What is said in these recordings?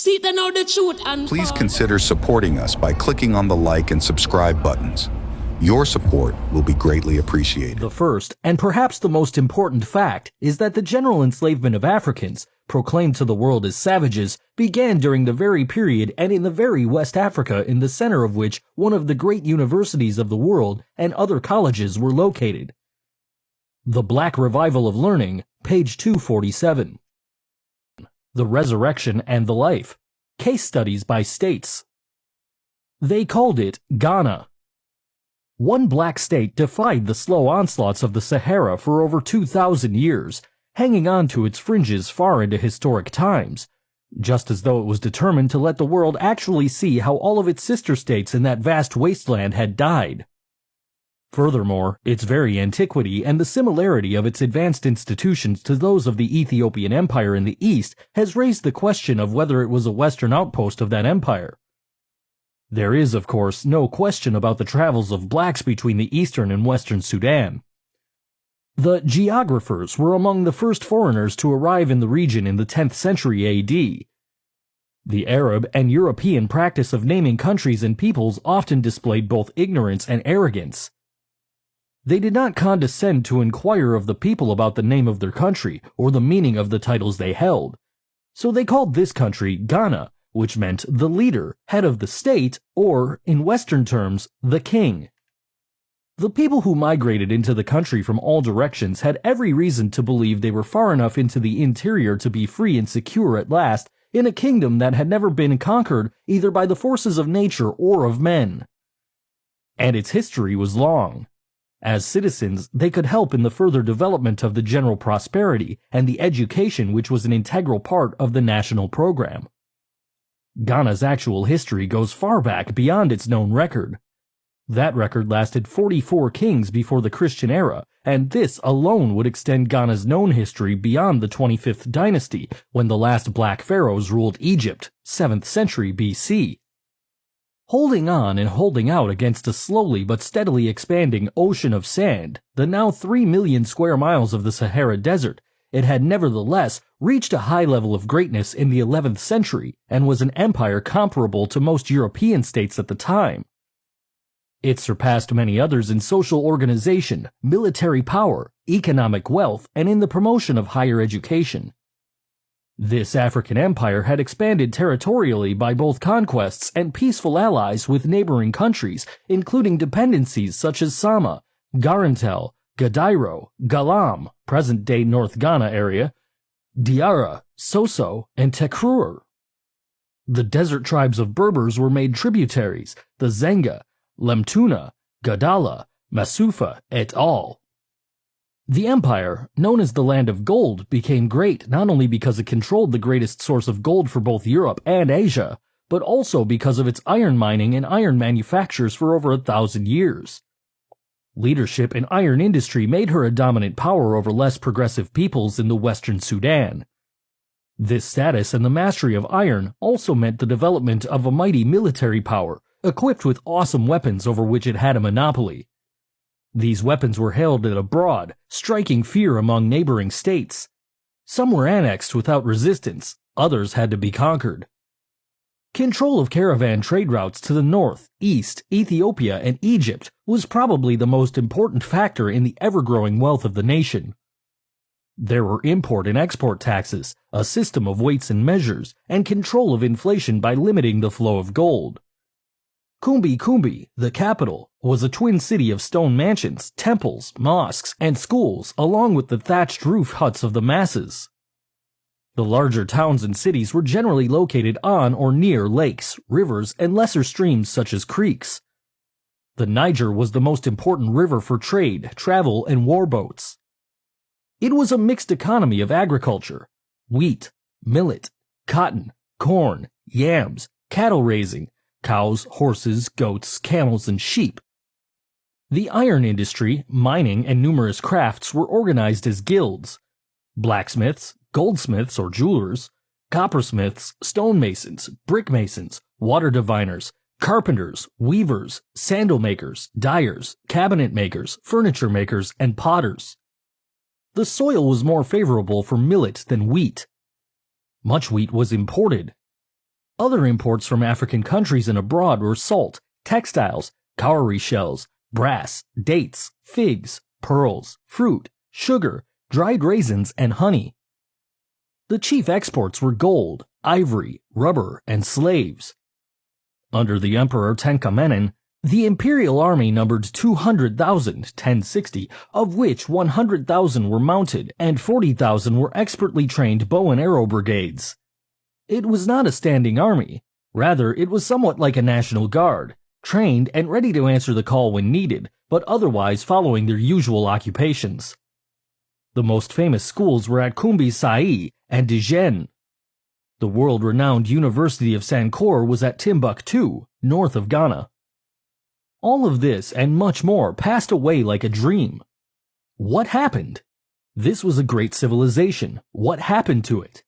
See they know the truth and Please consider supporting us by clicking on the like and subscribe buttons. Your support will be greatly appreciated. The first, and perhaps the most important fact, is that the general enslavement of Africans, proclaimed to the world as savages, began during the very period and in the very West Africa in the center of which one of the great universities of the world and other colleges were located. The Black Revival of Learning, page 247. The Resurrection and the Life. Case Studies by States. They called it Ghana. One black state defied the slow onslaughts of the Sahara for over 2,000 years, hanging on to its fringes far into historic times, just as though it was determined to let the world actually see how all of its sister states in that vast wasteland had died. Furthermore, its very antiquity and the similarity of its advanced institutions to those of the Ethiopian Empire in the east has raised the question of whether it was a western outpost of that empire. There is, of course, no question about the travels of blacks between the eastern and western Sudan. The geographers were among the first foreigners to arrive in the region in the 10th century AD. The Arab and European practice of naming countries and peoples often displayed both ignorance and arrogance. They did not condescend to inquire of the people about the name of their country or the meaning of the titles they held. So they called this country Ghana, which meant the leader, head of the state, or, in Western terms, the king. The people who migrated into the country from all directions had every reason to believe they were far enough into the interior to be free and secure at last in a kingdom that had never been conquered either by the forces of nature or of men. And its history was long. As citizens, they could help in the further development of the general prosperity and the education which was an integral part of the national program. Ghana's actual history goes far back beyond its known record. That record lasted 44 kings before the Christian era, and this alone would extend Ghana's known history beyond the 25th dynasty, when the last black pharaohs ruled Egypt, 7th century BC. Holding on and holding out against a slowly but steadily expanding ocean of sand, the now 3 million square miles of the Sahara Desert, it had nevertheless reached a high level of greatness in the 11th century and was an empire comparable to most European states at the time. It surpassed many others in social organization, military power, economic wealth, and in the promotion of higher education. This African empire had expanded territorially by both conquests and peaceful allies with neighboring countries, including dependencies such as Sama, Garantel, Gadairo, Galam, present-day North Ghana area, Diarra, Soso, and Tekrur. The desert tribes of Berbers were made tributaries, the Zenga, Lemtuna, Gadala, Masufa, et al. The empire, known as the Land of Gold, became great not only because it controlled the greatest source of gold for both Europe and Asia, but also because of its iron mining and iron manufactures for over 1,000 years. Leadership in iron industry made her a dominant power over less progressive peoples in the western Sudan. This status and the mastery of iron also meant the development of a mighty military power, equipped with awesome weapons over which it had a monopoly. These weapons were hailed abroad, striking fear among neighboring states. Some were annexed without resistance, others had to be conquered. Control of caravan trade routes to the north, east, Ethiopia, and Egypt was probably the most important factor in the ever-growing wealth of the nation. There were import and export taxes, a system of weights and measures, and control of inflation by limiting the flow of gold. Kumbi Kumbi, the capital, was a twin city of stone mansions, temples, mosques, and schools, along with the thatched roof huts of the masses. The larger towns and cities were generally located on or near lakes, rivers, and lesser streams such as creeks. The Niger was the most important river for trade, travel, and warboats. It was a mixed economy of agriculture: wheat, millet, cotton, corn, yams, cattle raising, cows, horses, goats, camels, and sheep. The iron industry, mining, and numerous crafts were organized as guilds: blacksmiths, goldsmiths or jewelers, coppersmiths, stonemasons, brickmasons, water diviners, carpenters, weavers, sandal makers, dyers, cabinet makers, furniture makers, and potters. The soil was more favorable for millet than wheat. Much wheat was imported. Other imports from African countries and abroad were salt, textiles, cowrie shells, brass, dates, figs, pearls, fruit, sugar, dried raisins, and honey. The chief exports were gold, ivory, rubber, and slaves. Under the Emperor Tenkamenen, the imperial army numbered 200,000 (1060), of which 100,000 were mounted and 40,000 were expertly trained bow and arrow brigades. It was not a standing army. Rather, it was somewhat like a national guard, trained and ready to answer the call when needed, but otherwise following their usual occupations. The most famous schools were at Kumbi Sai and Dijen. The world-renowned University of Sankore was at Timbuktu, north of Ghana. All of this and much more passed away like a dream. What happened? This was a great civilization. What happened to it?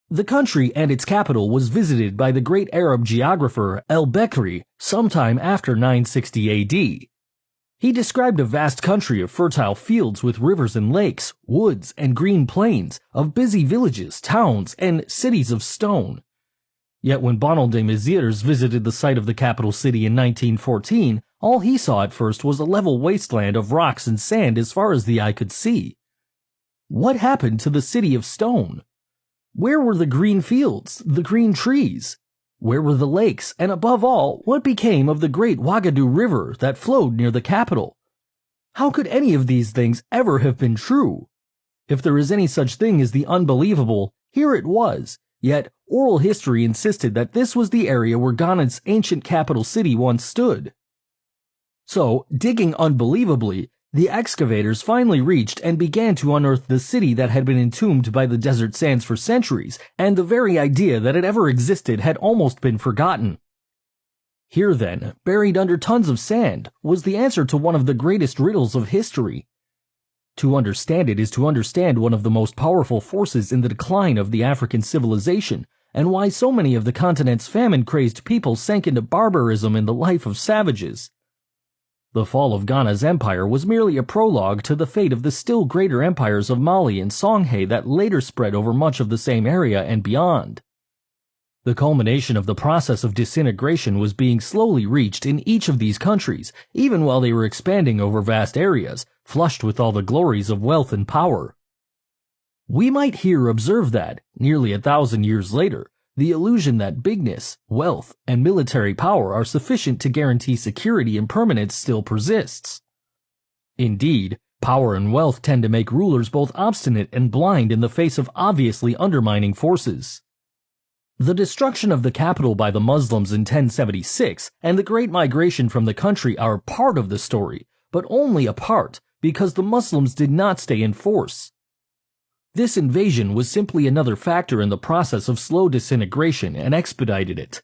The country and its capital was visited by the great Arab geographer El-Bekri sometime after 960 AD. He described a vast country of fertile fields with rivers and lakes, woods and green plains, of busy villages, towns, and cities of stone. Yet when Bonal de Mezières visited the site of the capital city in 1914, all he saw at first was a level wasteland of rocks and sand as far as the eye could see. What happened to the city of stone? Where were the green fields, the green trees? Where were the lakes, and above all, what became of the great Ouagadougou River that flowed near the capital? How could any of these things ever have been true? If there is any such thing as the unbelievable, here it was, yet oral history insisted that this was the area where Ghana's ancient capital city once stood. So, digging unbelievably, the excavators finally reached and began to unearth the city that had been entombed by the desert sands for centuries, and the very idea that it ever existed had almost been forgotten. Here then, buried under tons of sand, was the answer to one of the greatest riddles of history. To understand it is to understand one of the most powerful forces in the decline of the African civilization, and why so many of the continent's famine-crazed people sank into barbarism in the life of savages. The fall of Ghana's empire was merely a prologue to the fate of the still greater empires of Mali and Songhai that later spread over much of the same area and beyond. The culmination of the process of disintegration was being slowly reached in each of these countries, even while they were expanding over vast areas, flushed with all the glories of wealth and power. We might here observe that, nearly 1,000 years later, the illusion that bigness, wealth, and military power are sufficient to guarantee security and permanence still persists. Indeed, power and wealth tend to make rulers both obstinate and blind in the face of obviously undermining forces. The destruction of the capital by the Muslims in 1076 and the Great Migration from the country are part of the story, but only a part, because the Muslims did not stay in force. This invasion was simply another factor in the process of slow disintegration and expedited it.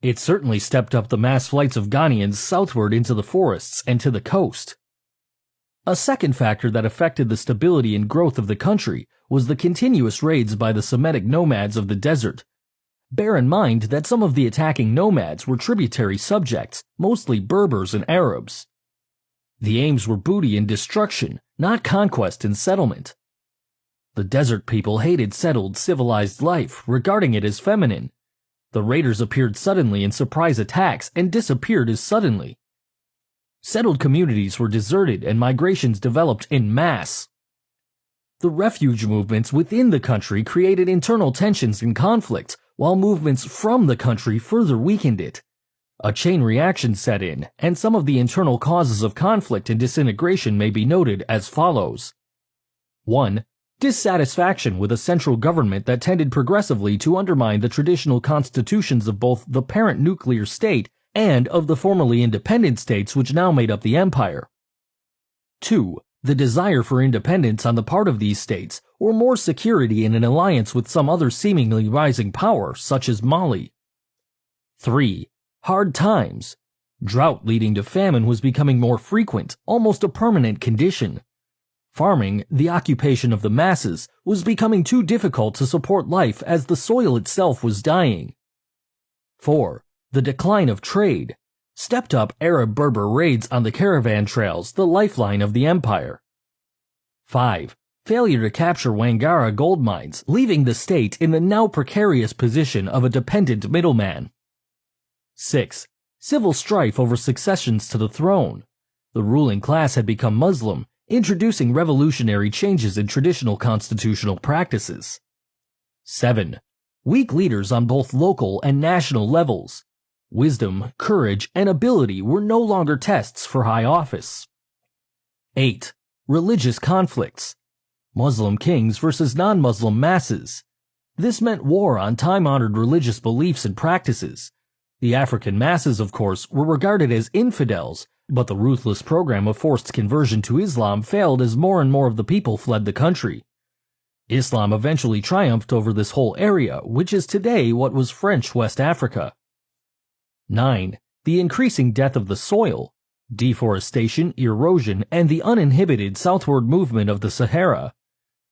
It certainly stepped up the mass flights of Ghanaians southward into the forests and to the coast. A second factor that affected the stability and growth of the country was the continuous raids by the Semitic nomads of the desert. Bear in mind that some of the attacking nomads were tributary subjects, mostly Berbers and Arabs. The aims were booty and destruction, not conquest and settlement. The desert people hated settled, civilized life, regarding it as feminine. The raiders appeared suddenly in surprise attacks and disappeared as suddenly. Settled communities were deserted and migrations developed en masse. The refuge movements within the country created internal tensions and conflicts, while movements from the country further weakened it. A chain reaction set in, and some of the internal causes of conflict and disintegration may be noted as follows. 1. Dissatisfaction with a central government that tended progressively to undermine the traditional constitutions of both the parent nuclear state and of the formerly independent states which now made up the empire. 2. The desire for independence on the part of these states, or more security in an alliance with some other seemingly rising power, such as Mali. 3. Hard times. Drought leading to famine was becoming more frequent, almost a permanent condition. Farming, the occupation of the masses, was becoming too difficult to support life as the soil itself was dying. 4. The decline of trade. Stepped up Arab-Berber raids on the caravan trails, the lifeline of the empire. 5. failure to capture Wangara gold mines, leaving the state in the now precarious position of a dependent middleman. 6. Civil strife over successions to the throne. The ruling class had become Muslim, introducing revolutionary changes in traditional constitutional practices. 7. Weak leaders on both local and national levels. Wisdom, courage, and ability were no longer tests for high office. 8. Religious conflicts. Muslim kings versus non-Muslim masses. This meant war on time-honored religious beliefs and practices. The African masses, of course, were regarded as infidels, but the ruthless program of forced conversion to Islam failed as more and more of the people fled the country. Islam eventually triumphed over this whole area, which is today what was French West Africa. 9. The increasing death of the soil, deforestation, erosion, and the uninhibited southward movement of the Sahara.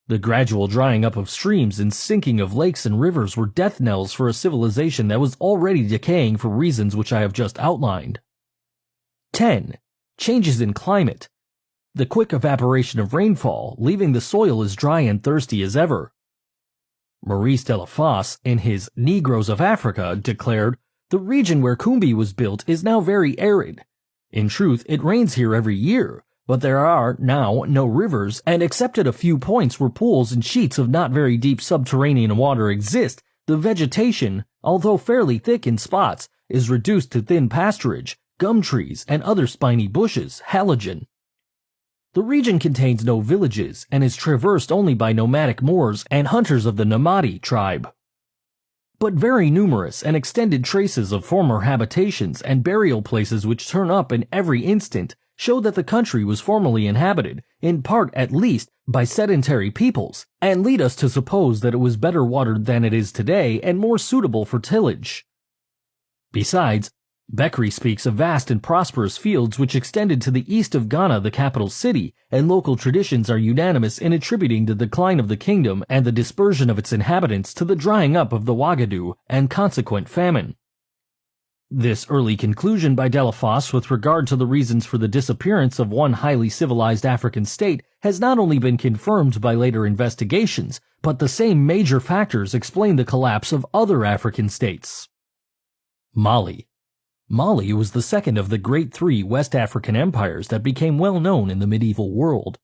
The gradual drying up of streams and sinking of lakes and rivers were death knells for a civilization that was already decaying for reasons which I have just outlined. 10. Changes in climate. The quick evaporation of rainfall, leaving the soil as dry and thirsty as ever. Maurice Delafosse, in his Negroes of Africa, declared, "The region where Kumbi was built is now very arid. In truth, it rains here every year, but there are now no rivers, and except at a few points where pools and sheets of not very deep subterranean water exist, the vegetation, although fairly thick in spots, is reduced to thin pasturage, gum trees, and other spiny bushes, halogen. The region contains no villages and is traversed only by nomadic Moors and hunters of the Namadi tribe. But very numerous and extended traces of former habitations and burial places which turn up in every instant show that the country was formerly inhabited, in part at least, by sedentary peoples, and lead us to suppose that it was better watered than it is today and more suitable for tillage. Besides, Beckery speaks of vast and prosperous fields which extended to the east of Ghana, the capital city, and local traditions are unanimous in attributing the decline of the kingdom and the dispersion of its inhabitants to the drying up of the Ouagadougou and consequent famine. This early conclusion by Delafosse with regard to the reasons for the disappearance of one highly civilized African state has not only been confirmed by later investigations, but the same major factors explain the collapse of other African states. Mali. Mali was the second of the great three West African empires that became well known in the medieval world.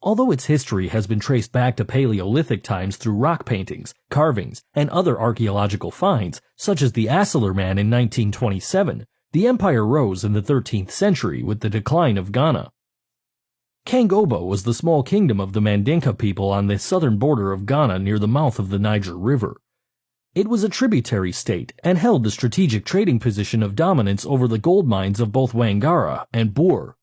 Although its history has been traced back to Paleolithic times through rock paintings, carvings, and other archaeological finds, such as the Asseler Man in 1927, the empire rose in the 13th century with the decline of Ghana. Kangobo was the small kingdom of the Mandinka people on the southern border of Ghana near the mouth of the Niger River. It was a tributary state and held the strategic trading position of dominance over the gold mines of both Wangara and Boer.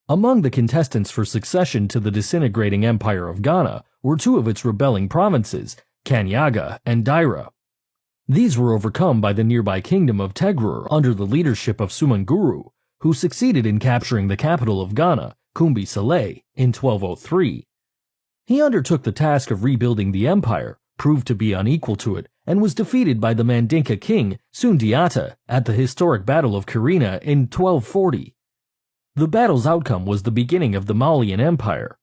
Among the contestants for succession to the disintegrating empire of Ghana were two of its rebelling provinces, Kanyaga and Daira. These were overcome by the nearby kingdom of Tegrur under the leadership of Sumanguru, who succeeded in capturing the capital of Ghana, Kumbi Saleh, in 1203. He undertook the task of rebuilding the empire, proved to be unequal to it, and was defeated by the Mandinka king Sundiata at the historic Battle of Kirina in 1240. The battle's outcome was the beginning of the Malian Empire.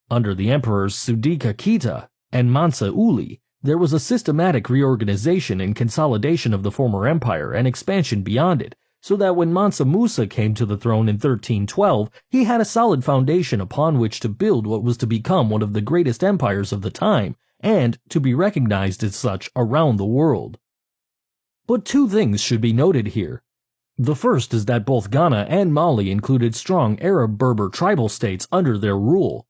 Under the emperors Sudika Kita and Mansa Uli, there was a systematic reorganization and consolidation of the former empire and expansion beyond it, so that when Mansa Musa came to the throne in 1312, he had a solid foundation upon which to build what was to become one of the greatest empires of the time, and to be recognized as such around the world. But two things should be noted here. The first is that both Ghana and Mali included strong Arab-Berber tribal states under their rule.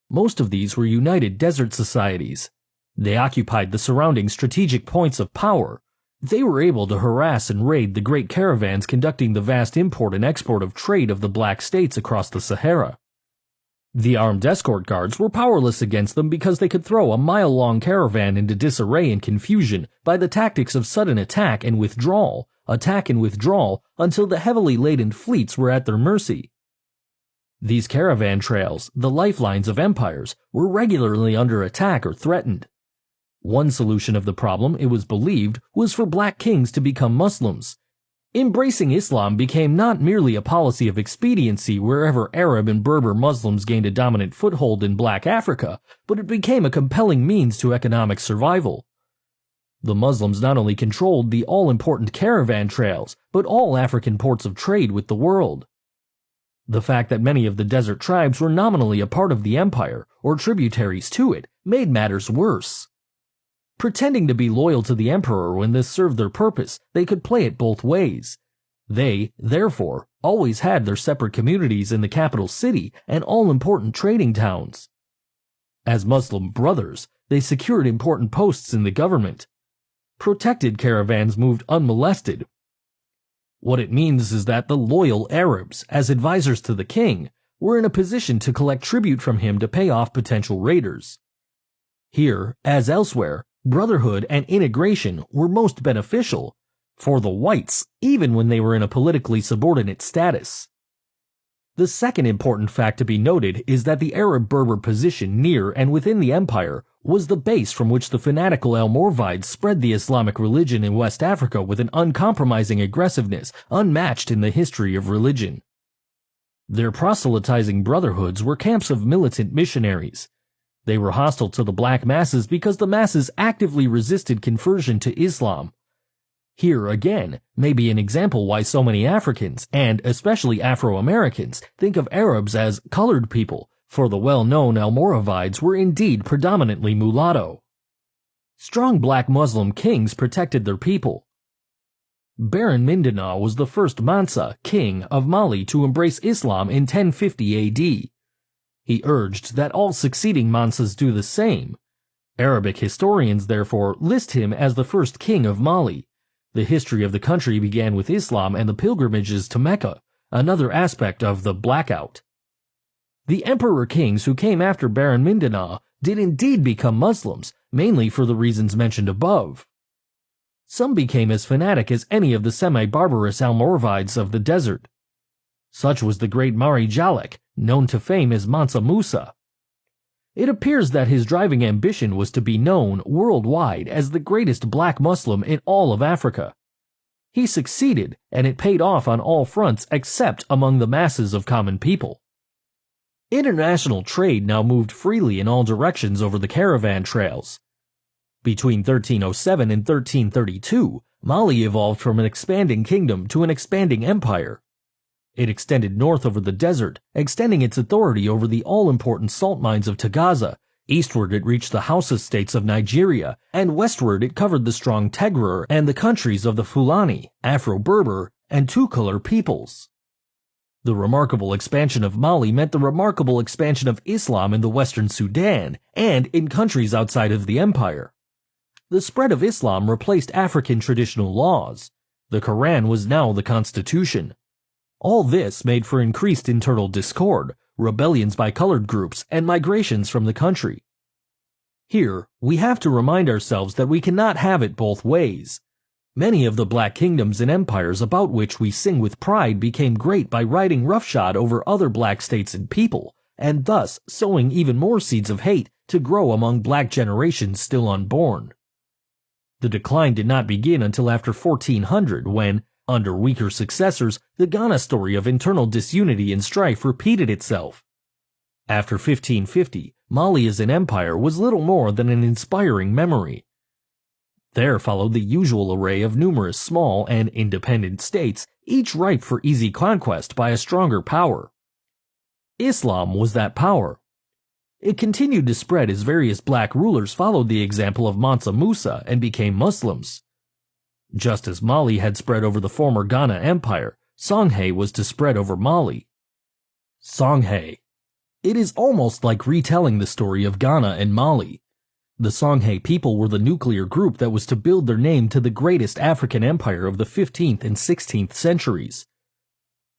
Most of these were united desert societies. They occupied the surrounding strategic points of power. They were able to harass and raid the great caravans conducting the vast import and export of trade of the Black States across the Sahara. The armed escort guards were powerless against them because they could throw a mile-long caravan into disarray and confusion by the tactics of sudden attack and withdrawal, until the heavily laden fleets were at their mercy. These caravan trails, the lifelines of empires, were regularly under attack or threatened. One solution of the problem, it was believed, was for black kings to become Muslims. Embracing Islam became not merely a policy of expediency wherever Arab and Berber Muslims gained a dominant foothold in Black Africa, but it became a compelling means to economic survival. The Muslims not only controlled the all-important caravan trails, but all African ports of trade with the world. The fact that many of the desert tribes were nominally a part of the empire, or tributaries to it, made matters worse. Pretending to be loyal to the emperor when this served their purpose, they could play it both ways. They, therefore, always had their separate communities in the capital city and all-important trading towns. As Muslim brothers, they secured important posts in the government. Protected caravans moved unmolested. What it means is that the loyal Arabs, as advisors to the king, were in a position to collect tribute from him to pay off potential raiders. Here, as elsewhere, brotherhood and integration were most beneficial for the whites, even when they were in a politically subordinate status. The second important fact to be noted is that the Arab-Berber position near and within the empire was the base from which the fanatical Almoravides spread the Islamic religion in West Africa with an uncompromising aggressiveness unmatched in the history of religion. Their proselytizing brotherhoods were camps of militant missionaries. They were hostile to the black masses because the masses actively resisted conversion to Islam. Here, again, may be an example why so many Africans, and especially Afro-Americans, think of Arabs as colored people, for the well-known Almoravides were indeed predominantly mulatto. Strong black Muslim kings protected their people. Baron Mindanao was the first Mansa, king of Mali, to embrace Islam in 1050 AD. He urged that all succeeding Mansas do the same. Arabic historians, therefore, list him as the first king of Mali. The history of the country began with Islam and the pilgrimages to Mecca, another aspect of the blackout. The emperor kings who came after Baron Mindanao did indeed become Muslims, mainly for the reasons mentioned above. Some became as fanatic as any of the semi-barbarous Almoravides of the desert. Such was the great Mari Jalek, known to fame as Mansa Musa. It appears that his driving ambition was to be known worldwide as the greatest black Muslim in all of Africa. He succeeded, and it paid off on all fronts except among the masses of common people. International trade now moved freely in all directions over the caravan trails. Between 1307 and 1332, Mali evolved from an expanding kingdom to an expanding empire. It extended north over the desert, extending its authority over the all-important salt mines of Tagaza. Eastward it reached the Hausa states of Nigeria, and westward it covered the strong Tigray and the countries of the Fulani, Afro-Berber, and Tukulur peoples. The remarkable expansion of Mali meant the remarkable expansion of Islam in the western Sudan and in countries outside of the empire. The spread of Islam replaced African traditional laws. The Quran was now the constitution. All this made for increased internal discord, rebellions by colored groups, and migrations from the country. Here, we have to remind ourselves that we cannot have it both ways. Many of the black kingdoms and empires about which we sing with pride became great by riding roughshod over other black states and people, and thus sowing even more seeds of hate to grow among black generations still unborn. The decline did not begin until after 1400 when, under weaker successors, the Ghana story of internal disunity and strife repeated itself. After 1550, Mali as an empire was little more than an inspiring memory. There followed the usual array of numerous small and independent states, each ripe for easy conquest by a stronger power. Islam was that power. It continued to spread as various black rulers followed the example of Mansa Musa and became Muslims. Just as Mali had spread over the former Ghana Empire, Songhay was to spread over Mali. Songhay. It is almost like retelling the story of Ghana and Mali. The Songhay people were the nuclear group that was to build their name to the greatest African empire of the 15th and 16th centuries.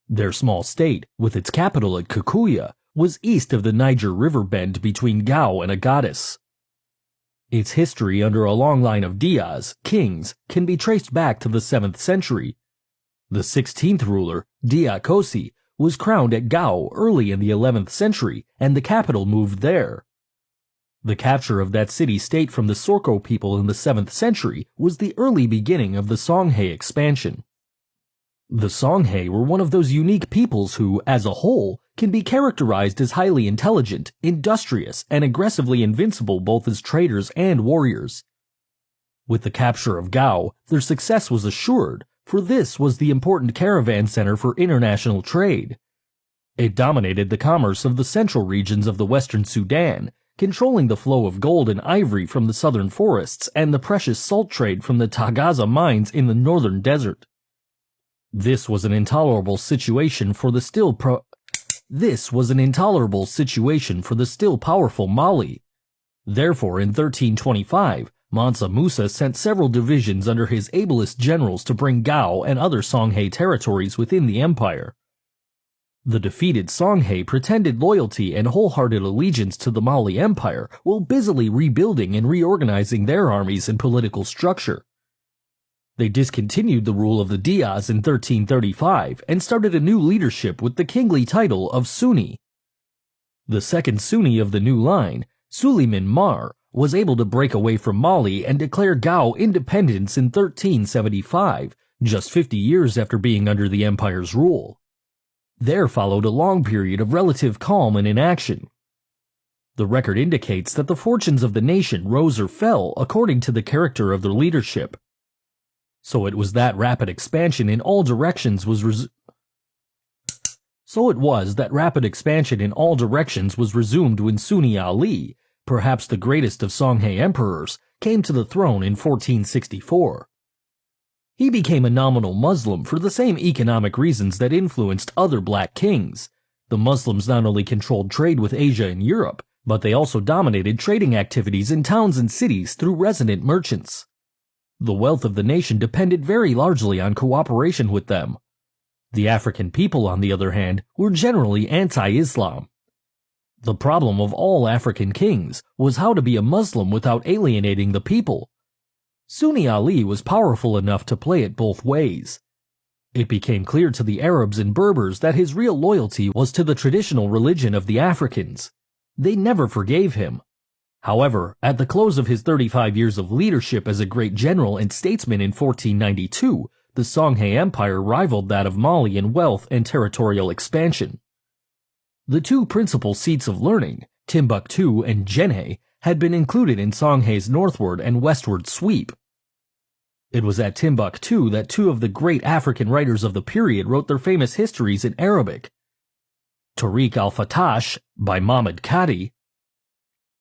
Their small state, with its capital at Kikuya, was east of the Niger River bend between Gao and Agadez. Its history under a long line of Diaz, kings, can be traced back to the 7th century. The 16th ruler, Dia Kosi, was crowned at Gao early in the 11th century, and the capital moved there. The capture of that city-state from the Sorko people in the 7th century was the early beginning of the Songhay expansion. The Songhay were one of those unique peoples who, as a whole, can be characterized as highly intelligent, industrious, and aggressively invincible both as traders and warriors. With the capture of Gao, their success was assured, for this was the important caravan center for international trade. It dominated the commerce of the central regions of the western Sudan, controlling the flow of gold and ivory from the southern forests and the precious salt trade from the Tagaza mines in the northern desert. This was an intolerable situation for the still powerful Mali. Therefore, in 1325, Mansa Musa sent several divisions under his ablest generals to bring Gao and other Songhay territories within the empire. The defeated Songhay pretended loyalty and wholehearted allegiance to the Mali Empire while busily rebuilding and reorganizing their armies and political structure. They discontinued the rule of the Diaz in 1335 and started a new leadership with the kingly title of Sunni. The second Sunni of the new line, Suleiman Mar, was able to break away from Mali and declare Gao independence in 1375, just 50 years after being under the empire's rule. There followed a long period of relative calm and inaction. The record indicates that the fortunes of the nation rose or fell according to the character of their leadership. So it was that rapid expansion in all directions was resumed when Sunni Ali, perhaps the greatest of Songhay emperors, came to the throne in 1464. He became a nominal Muslim for the same economic reasons that influenced other black kings. The Muslims not only controlled trade with Asia and Europe, but they also dominated trading activities in towns and cities through resident merchants. The wealth of the nation depended very largely on cooperation with them. The African people, on the other hand, were generally anti-Islam. The problem of all African kings was how to be a Muslim without alienating the people. Sunni Ali was powerful enough to play it both ways. It became clear to the Arabs and Berbers that his real loyalty was to the traditional religion of the Africans. They never forgave him. However, at the close of his 35 years of leadership as a great general and statesman in 1492, the Songhay Empire rivaled that of Mali in wealth and territorial expansion. The two principal seats of learning, Timbuktu and Jenne, had been included in Songhay's northward and westward sweep. It was at Timbuktu that two of the great African writers of the period wrote their famous histories in Arabic. Tariq al-Fatash by Mahmud Kadi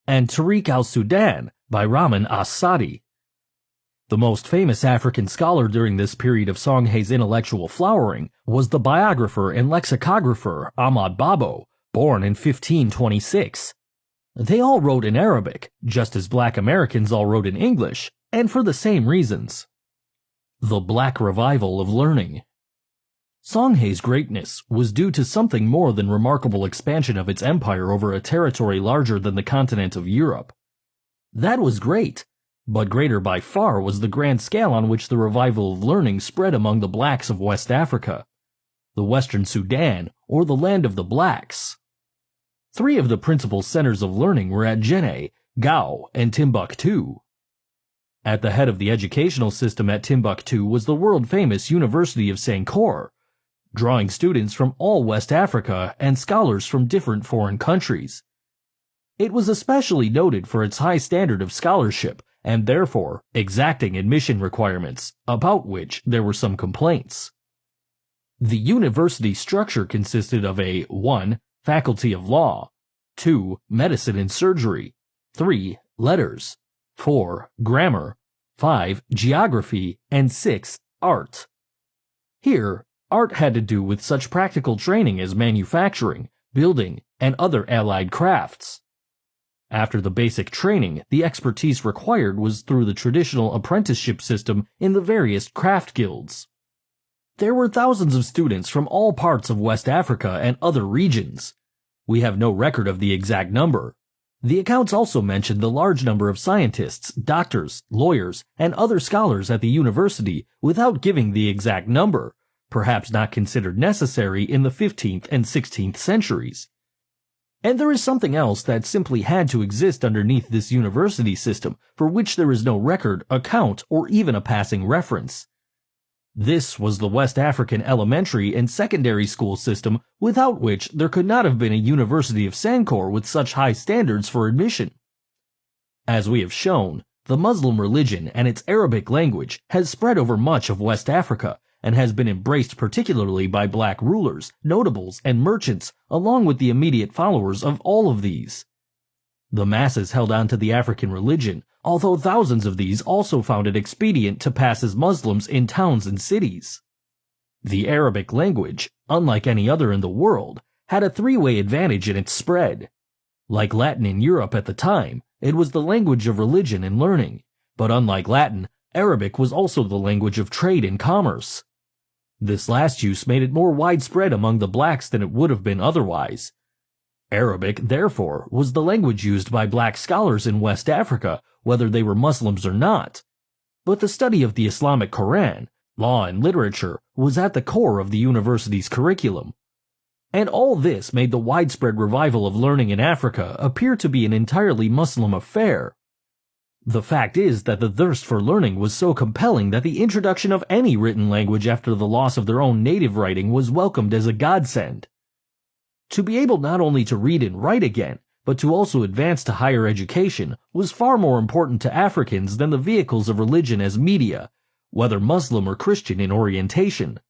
and Tariq al-Sudan by Rahman as-Sadi. The most famous African scholar during this period of Songhay's intellectual flowering was the biographer and lexicographer Ahmad Babo, born in 1526. They all wrote in Arabic, just as black Americans all wrote in English, and for the same reasons. The Black Revival of Learning. Songhay's greatness was due to something more than remarkable expansion of its empire over a territory larger than the continent of Europe. That was great, but greater by far was the grand scale on which the revival of learning spread among the blacks of West Africa, the Western Sudan, or the land of the blacks. Three of the principal centers of learning were at Jenne, Gao, and Timbuktu. At the head of the educational system at Timbuktu was the world-famous University of Sankore, drawing students from all West Africa and scholars from different foreign countries. It was especially noted for its high standard of scholarship and therefore exacting admission requirements, about which there were some complaints. The university structure consisted of a 1. Faculty of Law, 2. Medicine and Surgery, 3. Letters, 4. Grammar, 5. Geography, and 6. Art. Here, art had to do with such practical training as manufacturing, building, and other allied crafts. After the basic training, the expertise required was through the traditional apprenticeship system in the various craft guilds. There were thousands of students from all parts of West Africa and other regions. We have no record of the exact number. The accounts also mention the large number of scientists, doctors, lawyers, and other scholars at the university without giving the exact number, perhaps not considered necessary in the 15th and 16th centuries. And there is something else that simply had to exist underneath this university system for which there is no record, account, or even a passing reference. This was the West African elementary and secondary school system, without which there could not have been a University of Sankore with such high standards for admission. As we have shown, the Muslim religion and its Arabic language has spread over much of West Africa and has been embraced particularly by black rulers, notables, and merchants, along with the immediate followers of all of these. The masses held on to the African religion, although thousands of these also found it expedient to pass as Muslims in towns and cities. The Arabic language, unlike any other in the world, had a three-way advantage in its spread. Like Latin in Europe at the time, it was the language of religion and learning, but unlike Latin, Arabic was also the language of trade and commerce. This last use made it more widespread among the blacks than it would have been otherwise. Arabic, therefore, was the language used by black scholars in West Africa, whether they were Muslims or not. But the study of the Islamic Quran, law and literature, was at the core of the university's curriculum. And all this made the widespread revival of learning in Africa appear to be an entirely Muslim affair. The fact is that the thirst for learning was so compelling that the introduction of any written language after the loss of their own native writing was welcomed as a godsend. To be able not only to read and write again, but to also advance to higher education was far more important to Africans than the vehicles of religion as media, whether Muslim or Christian in orientation.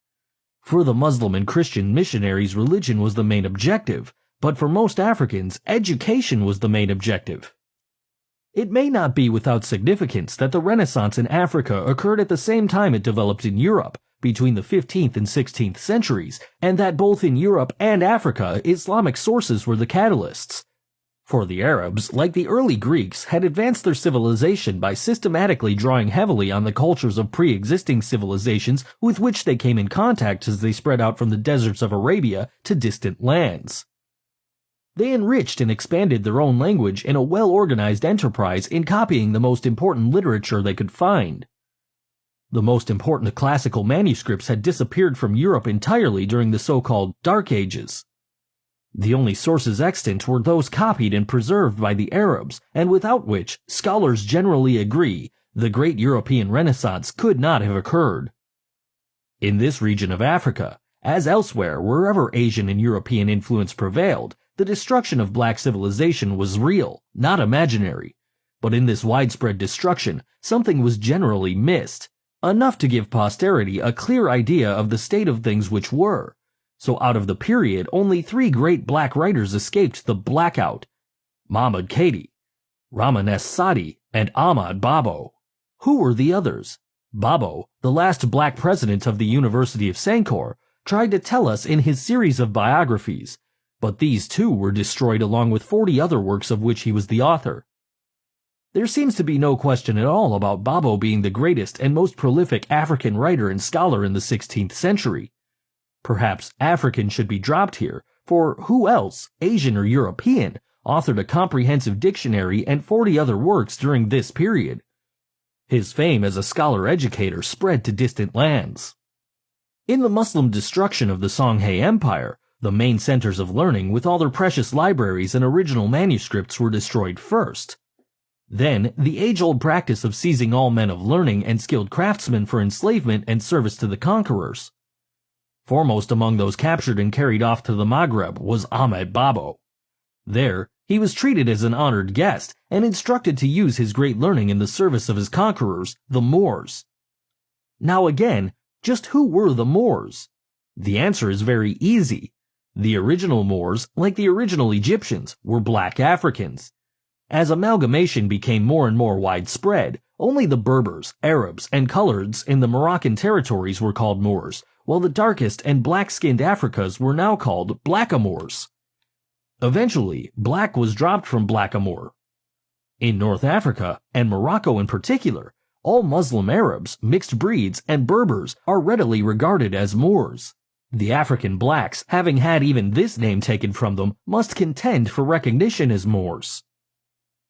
For the Muslim and Christian missionaries, religion was the main objective, but for most Africans, education was the main objective. It may not be without significance that the Renaissance in Africa occurred at the same time it developed in Europe, between the 15th and 16th centuries, and that both in Europe and Africa, Islamic sources were the catalysts. For the Arabs, like the early Greeks, had advanced their civilization by systematically drawing heavily on the cultures of pre-existing civilizations with which they came in contact as they spread out from the deserts of Arabia to distant lands. They enriched and expanded their own language in a well-organized enterprise in copying the most important literature they could find. The most important classical manuscripts had disappeared from Europe entirely during the so-called Dark Ages. The only sources extant were those copied and preserved by the Arabs, and without which, scholars generally agree, the great European Renaissance could not have occurred. In this region of Africa, as elsewhere wherever Asian and European influence prevailed, the destruction of black civilization was real, not imaginary. But in this widespread destruction, something was generally missed, enough to give posterity a clear idea of the state of things which were. So out of the period, only three great black writers escaped the blackout: Mahmud Kadi, Ramanes Sadi, and Ahmad Babo. Who were the others? Babo, the last black president of the University of Sankore, tried to tell us in his series of biographies, but these too were destroyed along with 40 other works of which he was the author. There seems to be no question at all about Babo being the greatest and most prolific African writer and scholar in the 16th century. Perhaps African should be dropped here, for who else, Asian or European, authored a comprehensive dictionary and 40 other works during this period? His fame as a scholar-educator spread to distant lands. In the Muslim destruction of the Songhai Empire, the main centers of learning with all their precious libraries and original manuscripts were destroyed first. Then, the age-old practice of seizing all men of learning and skilled craftsmen for enslavement and service to the conquerors. Foremost among those captured and carried off to the Maghreb was Ahmed Babo. There, he was treated as an honored guest and instructed to use his great learning in the service of his conquerors, the Moors. Now again, just who were the Moors? The answer is very easy. The original Moors, like the original Egyptians, were black Africans. As amalgamation became more and more widespread, only the Berbers, Arabs, and coloreds in the Moroccan territories were called Moors, while the darkest and black-skinned Africas were now called Blackamoors. Eventually, black was dropped from Blackamoor. In North Africa, and Morocco in particular, all Muslim Arabs, mixed breeds, and Berbers are readily regarded as Moors. The African blacks, having had even this name taken from them, must contend for recognition as Moors.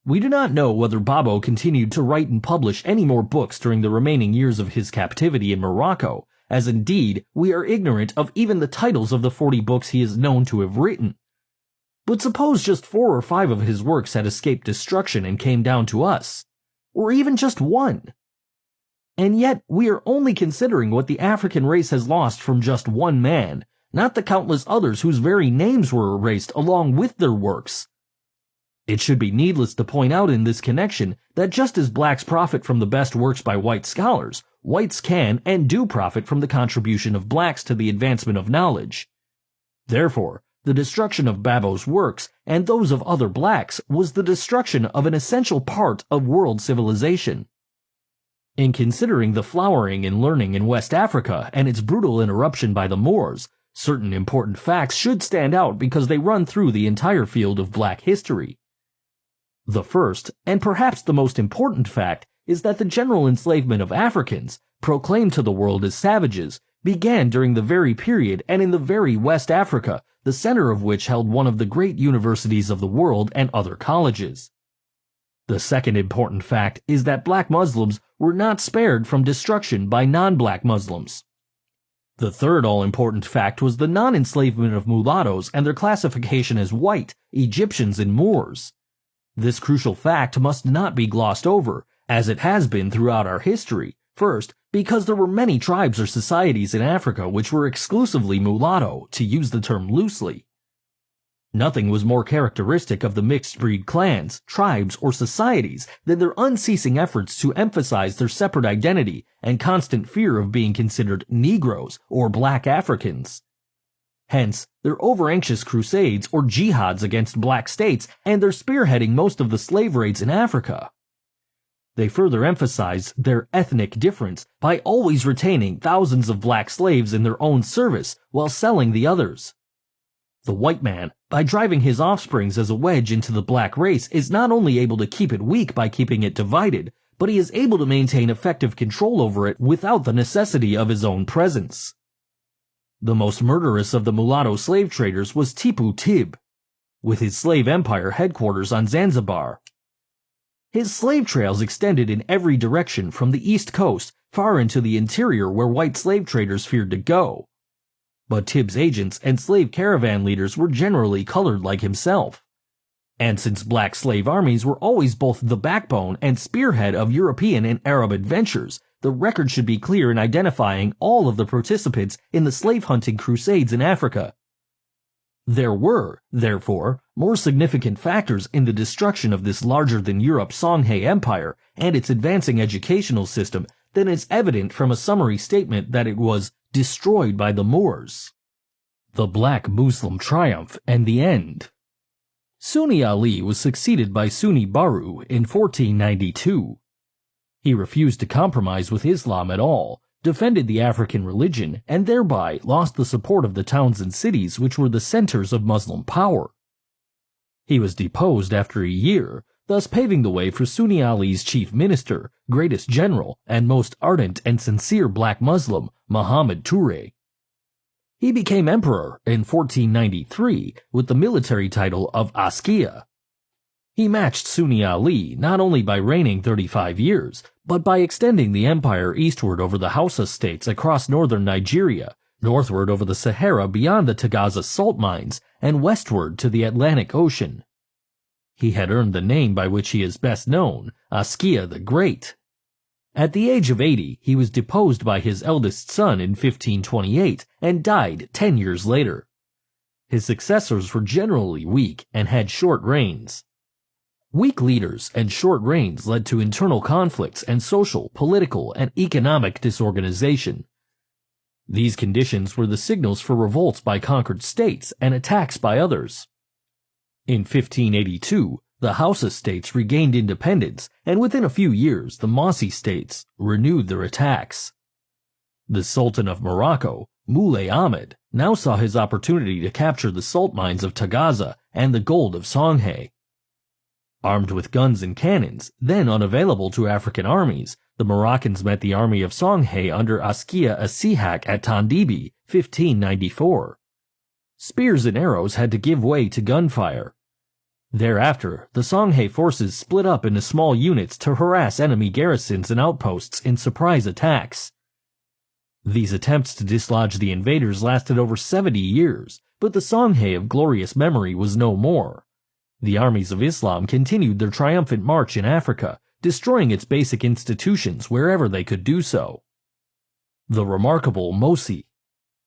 We do not know whether Babo continued to write and publish any more books during the remaining years of his captivity in Morocco, as indeed we are ignorant of even the titles of the 40 books he is known to have written. But suppose just 4 or 5 of his works had escaped destruction and came down to us, or even just one. And yet, we are only considering what the African race has lost from just one man, not the countless others whose very names were erased along with their works. It should be needless to point out in this connection that just as blacks profit from the best works by white scholars, whites can and do profit from the contribution of blacks to the advancement of knowledge. Therefore, the destruction of Babo's works and those of other blacks was the destruction of an essential part of world civilization. In considering the flowering in learning in West Africa and its brutal interruption by the Moors, certain important facts should stand out because they run through the entire field of black history. The first, and perhaps the most important fact, is that the general enslavement of Africans, proclaimed to the world as savages, began during the very period and in the very West Africa, the center of which held one of the great universities of the world and other colleges. The second important fact is that black Muslims were not spared from destruction by non-black Muslims. The third all-important fact was the non-enslavement of mulattoes and their classification as white, Egyptians, and Moors. This crucial fact must not be glossed over, as it has been throughout our history. First, because there were many tribes or societies in Africa which were exclusively mulatto, to use the term loosely. Nothing was more characteristic of the mixed-breed clans, tribes, or societies than their unceasing efforts to emphasize their separate identity and constant fear of being considered Negroes or black Africans. Hence, their over-anxious crusades or jihads against black states and their spearheading most of the slave raids in Africa. They further emphasized their ethnic difference by always retaining thousands of black slaves in their own service while selling the others. The white man, by driving his offsprings as a wedge into the black race, is not only able to keep it weak by keeping it divided, but he is able to maintain effective control over it without the necessity of his own presence. The most murderous of the mulatto slave traders was Tipu Tib, with his slave empire headquarters on Zanzibar. His slave trails extended in every direction from the east coast far into the interior where white slave traders feared to go. But Tib's agents and slave caravan leaders were generally colored like himself. And since black slave armies were always both the backbone and spearhead of European and Arab adventures, the record should be clear in identifying all of the participants in the slave-hunting crusades in Africa. There were, therefore, more significant factors in the destruction of this larger-than-Europe Songhai Empire and its advancing educational system than is evident from a summary statement that it was destroyed by the Moors. The Black Muslim Triumph and the End. Sunni Ali was succeeded by Sunni Baru in 1492. He refused to compromise with Islam at all, defended the African religion, and thereby lost the support of the towns and cities which were the centers of Muslim power. He was deposed after a year, thus paving the way for Sunni Ali's chief minister, greatest general, and most ardent and sincere black Muslim, Muhammad Toure. He became emperor in 1493 with the military title of Askia. He matched Sunni Ali not only by reigning 35 years, but by extending the empire eastward over the Hausa states across northern Nigeria, northward over the Sahara beyond the Tagaza salt mines, and westward to the Atlantic Ocean. He had earned the name by which he is best known, Askia the Great. At the age of 80, he was deposed by his eldest son in 1528 and died 10 years later. His successors were generally weak and had short reigns. Weak leaders and short reigns led to internal conflicts and social, political, and economic disorganization. These conditions were the signals for revolts by conquered states and attacks by others. In 1582, the Hausa states regained independence, and within a few years the Mossi states renewed their attacks. The Sultan of Morocco, Moulay Ahmed, now saw his opportunity to capture the salt mines of Tagaza and the gold of Songhai. Armed with guns and cannons, then unavailable to African armies, the Moroccans met the army of Songhai under Askia Asihak at Tondibi, 1594. Spears and arrows had to give way to gunfire. Thereafter, the Songhai forces split up into small units to harass enemy garrisons and outposts in surprise attacks. These attempts to dislodge the invaders lasted over 70 years, but the Songhai of glorious memory was no more. The armies of Islam continued their triumphant march in Africa, destroying its basic institutions wherever they could do so. The remarkable Mosi.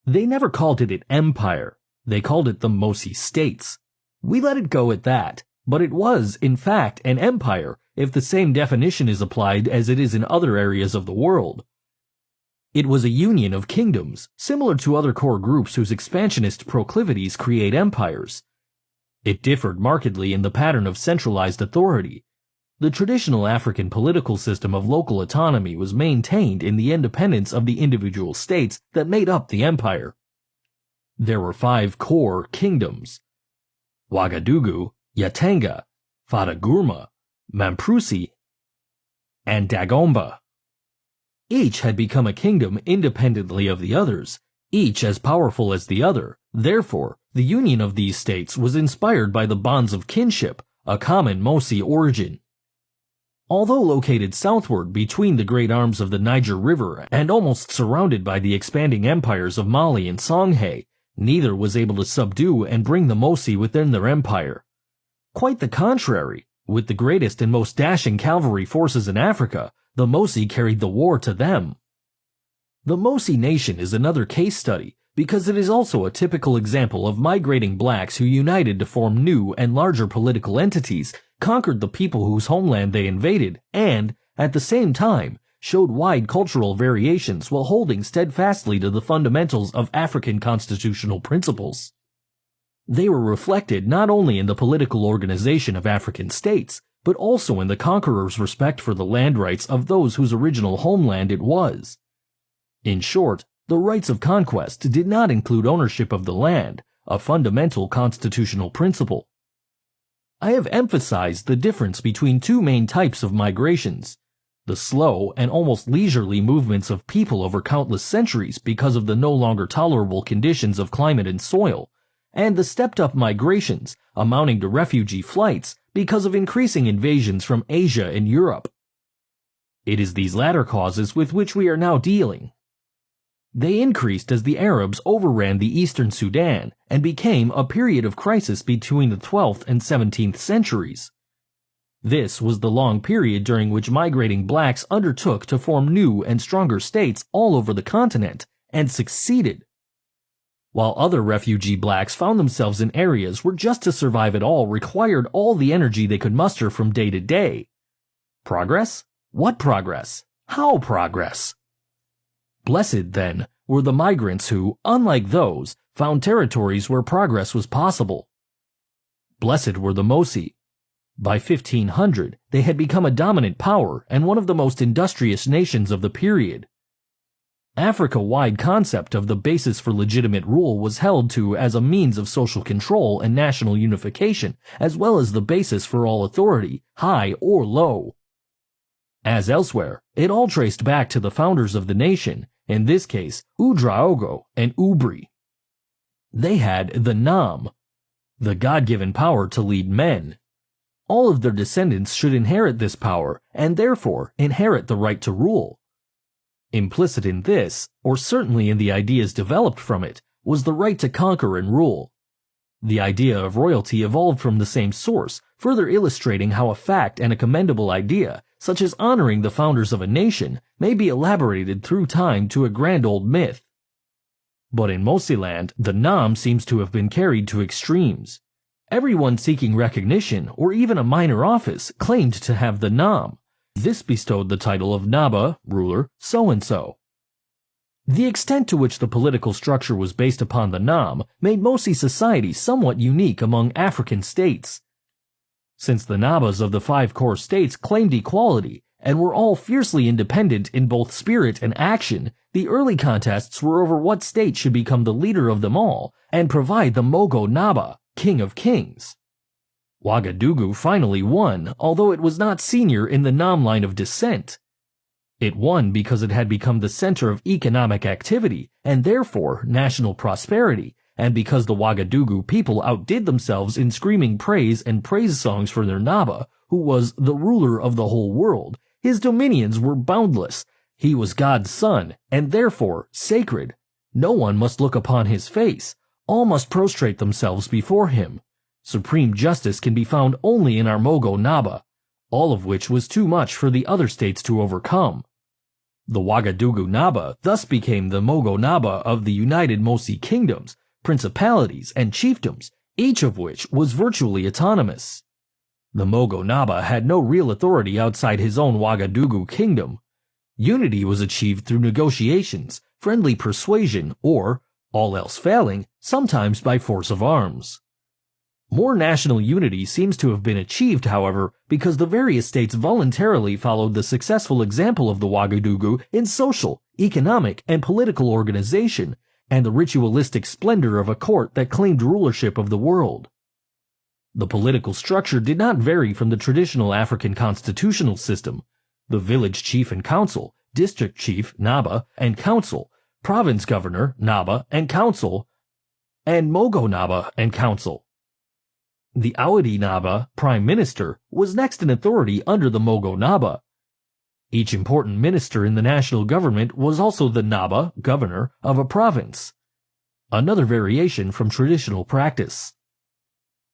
They never called it an empire, they called it the Mosi States. We let it go at that, but it was, in fact, an empire if the same definition is applied as it is in other areas of the world. It was a union of kingdoms, similar to other core groups whose expansionist proclivities create empires. It differed markedly in the pattern of centralized authority. The traditional African political system of local autonomy was maintained in the independence of the individual states that made up the empire. There were 5 core kingdoms: Ouagadougou, Yatanga, Fadagurma, Mamprusi, and Dagomba. Each had become a kingdom independently of the others, each as powerful as the other. Therefore, the union of these states was inspired by the bonds of kinship, a common Mosi origin. Although located southward between the great arms of the Niger River and almost surrounded by the expanding empires of Mali and Songhai, neither was able to subdue and bring the Mosi within their empire. Quite the contrary, with the greatest and most dashing cavalry forces in Africa, the Mosi carried the war to them. The Mosi nation is another case study because it is also a typical example of migrating blacks who united to form new and larger political entities, conquered the people whose homeland they invaded, and, at the same time, showed wide cultural variations while holding steadfastly to the fundamentals of African constitutional principles. They were reflected not only in the political organization of African states, but also in the conqueror's respect for the land rights of those whose original homeland it was. In short, the rights of conquest did not include ownership of the land, a fundamental constitutional principle. I have emphasized the difference between 2 main types of migrations: the slow and almost leisurely movements of people over countless centuries because of the no longer tolerable conditions of climate and soil, and the stepped-up migrations amounting to refugee flights because of increasing invasions from Asia and Europe. It is these latter causes with which we are now dealing. They increased as the Arabs overran the eastern Sudan and became a period of crisis between the 12th and 17th centuries. This was the long period during which migrating blacks undertook to form new and stronger states all over the continent, and succeeded. While other refugee blacks found themselves in areas where just to survive at all required all the energy they could muster from day to day. Progress? What progress? How progress? Blessed, then, were the migrants who, unlike those, found territories where progress was possible. Blessed were the Mosi. By 1500, they had become a dominant power and one of the most industrious nations of the period. Africa-wide concept of the basis for legitimate rule was held to as a means of social control and national unification, as well as the basis for all authority, high or low. As elsewhere, it all traced back to the founders of the nation, in this case, Ouedraogo and Ubri. They had the Nam, the God-given power to lead men. All of their descendants should inherit this power, and therefore inherit the right to rule. Implicit in this, or certainly in the ideas developed from it, was the right to conquer and rule. The idea of royalty evolved from the same source, further illustrating how a fact and a commendable idea, such as honoring the founders of a nation, may be elaborated through time to a grand old myth. But in Mosiland, the Nam seems to have been carried to extremes. Everyone seeking recognition, or even a minor office, claimed to have the Nam. This bestowed the title of Naba, ruler, so-and-so. The extent to which the political structure was based upon the Nam made Mosi society somewhat unique among African states. Since the Nabas of the 5 core states claimed equality and were all fiercely independent in both spirit and action, the early contests were over what state should become the leader of them all and provide the Mogo Naba, king of kings. Ouagadougou finally won, although it was not senior in the Nam line of descent. It won because it had become the center of economic activity and therefore national prosperity, and because the Ouagadougou people outdid themselves in screaming praise and praise songs for their Naba, who was the ruler of the whole world. His dominions were boundless. He was God's son, and therefore sacred. No one must look upon his face. All must prostrate themselves before him. Supreme justice can be found only in our Mogo Naba. all of which was too much for the other states to overcome. The Ouagadougou Naba thus became the Mogo Naba of the United Mosi Kingdoms, principalities, and chiefdoms, each of which was virtually autonomous. The Mogo Naba had no real authority outside his own Ouagadougou kingdom. Unity was achieved through negotiations, friendly persuasion, or, all else failing, sometimes by force of arms. More national unity seems to have been achieved, however, because the various states voluntarily followed the successful example of the Ouagadougou in social, economic, and political organization, and the ritualistic splendor of a court that claimed rulership of the world. The political structure did not vary from the traditional African constitutional system. The village chief and council, district chief, Naba, and council, province governor, Naba, and council, and Mogo Naba and council. The Awadi Naba, prime minister, was next in authority under the Mogo Naba. Each important minister in the national government was also the Naba, governor, of a province. Another variation from traditional practice.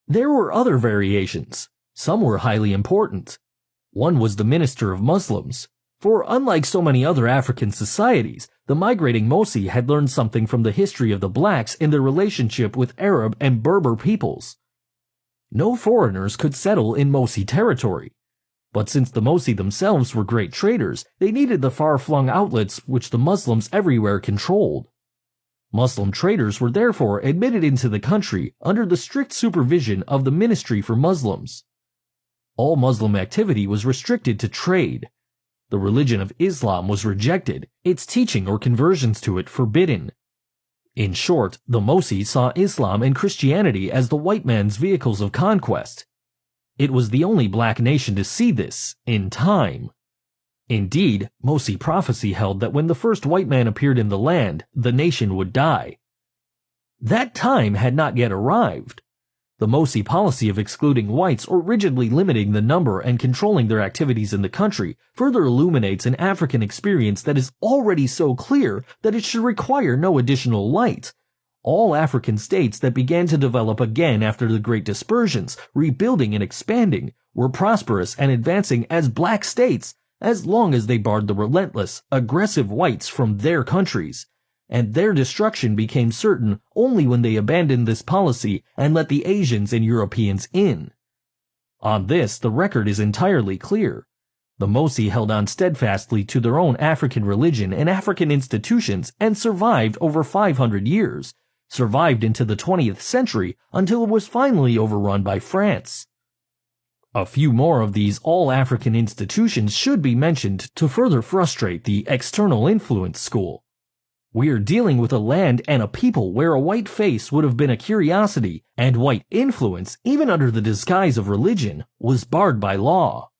There were other variations. Some were highly important. One was the minister of Muslims. For unlike so many other African societies, the migrating Mosi had learned something from the history of the blacks in their relationship with Arab and Berber peoples. No foreigners could settle in Mosi territory. But since the Mosi themselves were great traders, they needed the far-flung outlets which the Muslims everywhere controlled. Muslim traders were therefore admitted into the country under the strict supervision of the Ministry for Muslims. All Muslim activity was restricted to trade. The religion of Islam was rejected, its teaching or conversions to it forbidden. In short, the Mosi saw Islam and Christianity as the white man's vehicles of conquest. It was the only black nation to see this, in time. Indeed, Mosi prophecy held that when the first white man appeared in the land, the nation would die. That time had not yet arrived. The Mosi policy of excluding whites or rigidly limiting the number and controlling their activities in the country further illuminates an African experience that is already so clear that it should require no additional light. All African states that began to develop again after the Great Dispersions, rebuilding and expanding, were prosperous and advancing as black states as long as they barred the relentless, aggressive whites from their countries. And their destruction became certain only when they abandoned this policy and let the Asians and Europeans in. On this, the record is entirely clear. The Mosi held on steadfastly to their own African religion and African institutions and survived over 500 years, survived into the 20th century until it was finally overrun by France. A few more of these all-African institutions should be mentioned to further frustrate the external influence school. We are dealing with a land and a people where a white face would have been a curiosity, and white influence, even under the disguise of religion, was barred by law.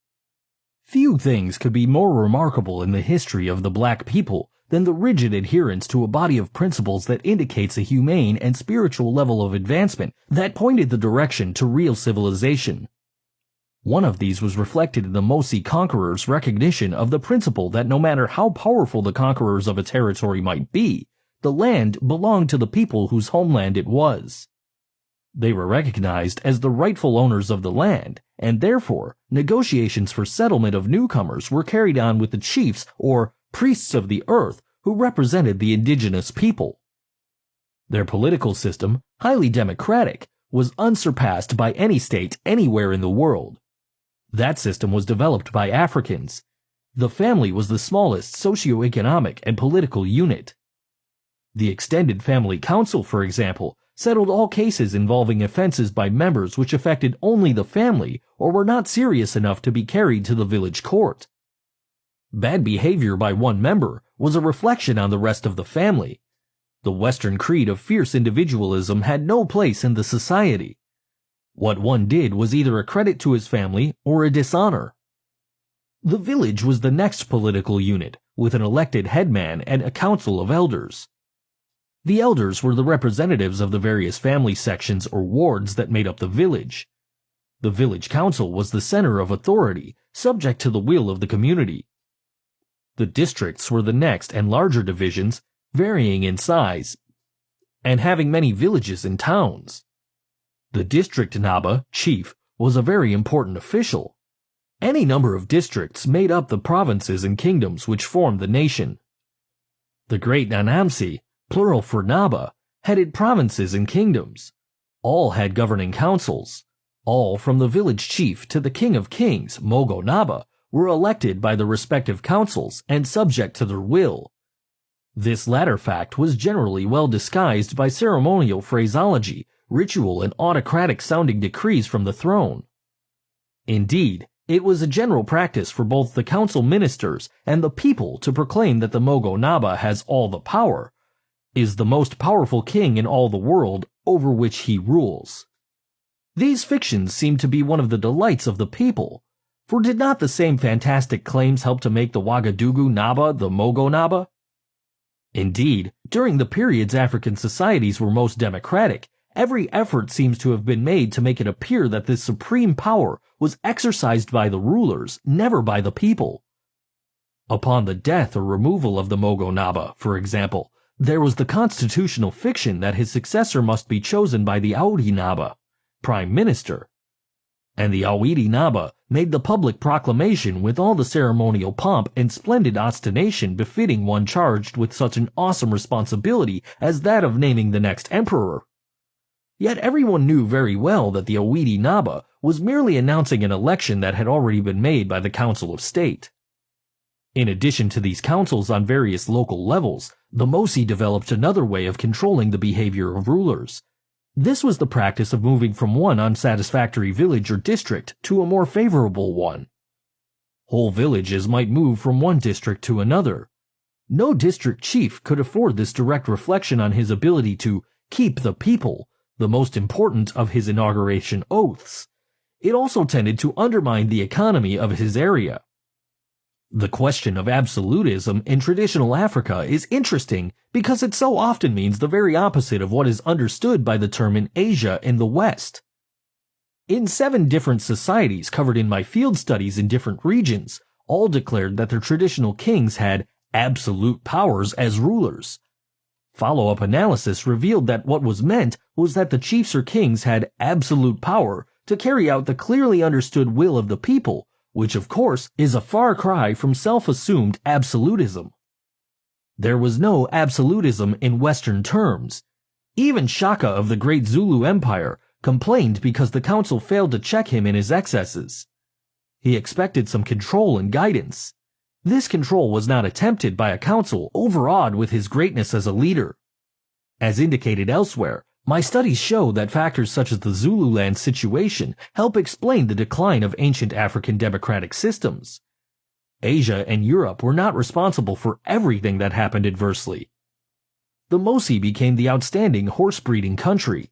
Few things could be more remarkable in the history of the black people than the rigid adherence to a body of principles that indicates a humane and spiritual level of advancement that pointed the direction to real civilization. One of these was reflected in the Mosi conquerors' recognition of the principle that no matter how powerful the conquerors of a territory might be, the land belonged to the people whose homeland it was. They were recognized as the rightful owners of the land, and therefore negotiations for settlement of newcomers were carried on with the chiefs or priests of the earth who represented the indigenous people. Their political system, highly democratic, was unsurpassed by any state anywhere in the world. That system was developed by Africans. The family was the smallest socio-economic and political unit. The extended family council, for example, settled all cases involving offenses by members which affected only the family or were not serious enough to be carried to the village court. Bad behavior by one member was a reflection on the rest of the family. The Western creed of fierce individualism had no place in the society. What one did was either a credit to his family or a dishonor. The village was the next political unit, with an elected headman and a council of elders. The elders were the representatives of the various family sections or wards that made up the village. The village council was the center of authority, subject to the will of the community. The districts were the next and larger divisions, varying in size, and having many villages and towns. The district Naba, chief, was a very important official. Any number of districts made up the provinces and kingdoms which formed the nation. The great Nanamsi, plural for Naba, headed provinces and kingdoms. All had governing councils. All from the village chief to the king of kings, Mogo Naba, were elected by the respective councils and subject to their will. This latter fact was generally well disguised by ceremonial phraseology, ritual, and autocratic-sounding decrees from the throne. Indeed, it was a general practice for both the council ministers and the people to proclaim that the Mogo Naba has all the power, is the most powerful king in all the world over which he rules. These fictions seem to be one of the delights of the people, for did not the same fantastic claims help to make the Ouagadougou Naba the Mogo Naba? Indeed, during the periods African societies were most democratic, every effort seems to have been made to make it appear that this supreme power was exercised by the rulers, never by the people. Upon the death or removal of the Mogo Naba, for example, there was the constitutional fiction that his successor must be chosen by the Audi Naba, prime minister. And the Awidi Naba made the public proclamation with all the ceremonial pomp and splendid ostentation befitting one charged with such an awesome responsibility as that of naming the next emperor. Yet everyone knew very well that the Awidi Naba was merely announcing an election that had already been made by the Council of State. In addition to these councils on various local levels, the Mosi developed another way of controlling the behavior of rulers. This was the practice of moving from one unsatisfactory village or district to a more favorable one. Whole villages might move from one district to another. No district chief could afford this direct reflection on his ability to keep the people, the most important of his inauguration oaths. It also tended to undermine the economy of his area. The question of absolutism in traditional Africa is interesting because it so often means the very opposite of what is understood by the term in Asia and the West. In 7 different societies covered in my field studies in different regions, all declared that their traditional kings had absolute powers as rulers. Follow-up analysis revealed that what was meant was that the chiefs or kings had absolute power to carry out the clearly understood will of the people, which of course is a far cry from self-assumed absolutism. There was no absolutism in Western terms. Even Shaka of the great Zulu Empire complained because the council failed to check him in his excesses. He expected some control and guidance. This control was not attempted by a council overawed with his greatness as a leader. As indicated elsewhere, my studies show that factors such as the Zululand situation help explain the decline of ancient African democratic systems. Asia and Europe were not responsible for everything that happened adversely. The Mosi became the outstanding horse-breeding country.